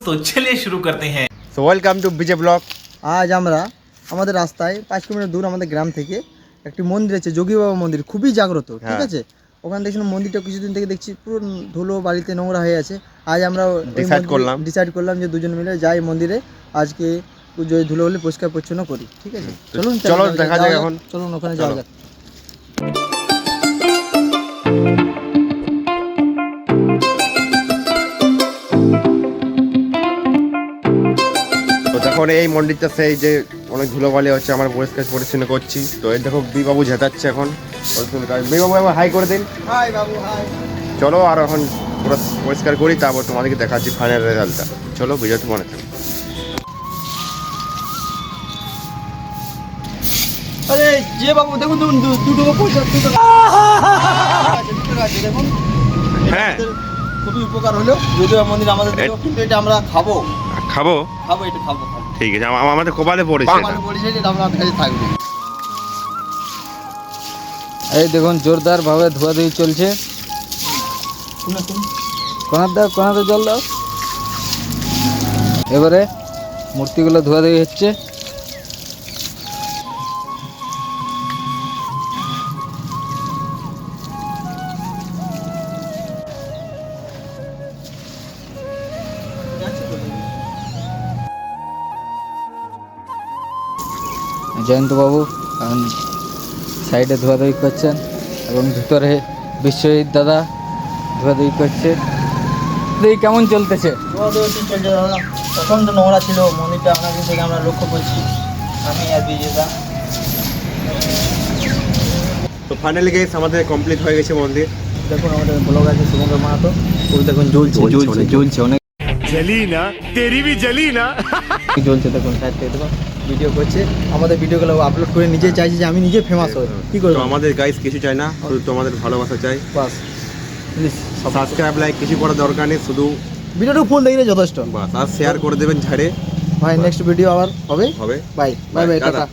तो चलिए शुरू करते हैं। So welcome to BJ blog. আজ আমরা আমাদের রাস্তায় 5 কিলোমিটার দূর আমাদের গ্রাম থেকে একটি মন্দির আছে, যোগী বাবা মন্দির, খুবই জাগ্রত, ঠিক আছে। ওখানে দেখছিলাম মন্দিরটা কিছুদিন থেকে দেখছি পুরো ধুলো বাড়িতে নোংরা হয়ে আছে। আজ আমরা ডিসাইড করলাম যে দুজন মিলে যাই মন্দিরে, আজকে ধুলো হলে পরিষ্কার পরিচ্ছন্ন করি, ঠিক আছে। চলো দেখা যাক এখন। চলুন ওখানে যাওয়া যাক। এখন এই মন্দিরটা সেই যে অনেক ধুলোবালি হচ্ছে, আমার পরিষ্কার পরিচ্ছন্ন করছি। তো এই দেখো বিবাবু ঝেঁটাচ্ছে এখন। বিবাবু একবার হাই করে দিন। হাই বাবু, হাই। চলো আর এখন পুরো পরিষ্কার করি, তারপর তোমাদেরকে দেখাচ্ছি ফাইনাল রেজাল্টটা। চলো ভিডিওতে মনে থাকো। আরে যে বাবু দেখুন দুটো পয়সা দেখুন। হ্যাঁ, খুবই উপকার হলো যোগী বাবা মন্দির আমাদের, কিন্তু এটা আমরা খাবো এটা খাবো। ঠিক আছে, আমাদের কপালে পড়েছে। এই দেখুন জোরদার ভাবে ধোয়াধুয়ি চলছে। কোনাতে জল দাও। এবারে মূর্তিগুলো ধোয়াধুয়ি হচ্ছে। জয়ন্তবাবু এখন সাইডে ধোয়াধুয়ি করছেন এবং ভিতরে বিশ্বজিৎ দাদা ধোয়াধুয়ি করছে। কেমন চলতেছে? চলছে দাদা, প্রচণ্ড নোংরা ছিল মন্দিরটা, অনেকদিন থেকে আমরা লক্ষ্য করছি, আমি আর বিজেতা। তো ফাইনালি গাইস আমাদের কমপ্লিট হয়ে গেছে মন্দির। দেখুন আমাদের ব্লগ আছে শুভঙ্কর মাহাতো, ওই দেখুন জ্বলছে অনেক জ্বলি না তেরি ভি জ্বলি না জ্বলছে। দেখুন সাইড থেকে দেখুন ভিডিও করছে, আমাদের ভিডিওগুলো আপলোড করে নিজে চাইছে যে আমি নিজে ফেমাস হই। কি করব? আমাদের গাইস কিছু চাই না, শুধু তোমাদের ভালোবাসা চাই। বাস প্লিজ সাবস্ক্রাইব লাইক কিছু করার দরকার নেই, শুধু ভিডিওটা ফুল দেখলে যথেষ্ট। বাস আর শেয়ার করে দেবেন ঝাড়ে। ভাই নেক্সট ভিডিও আবার হবে। হবে। Bye bye bye, tata.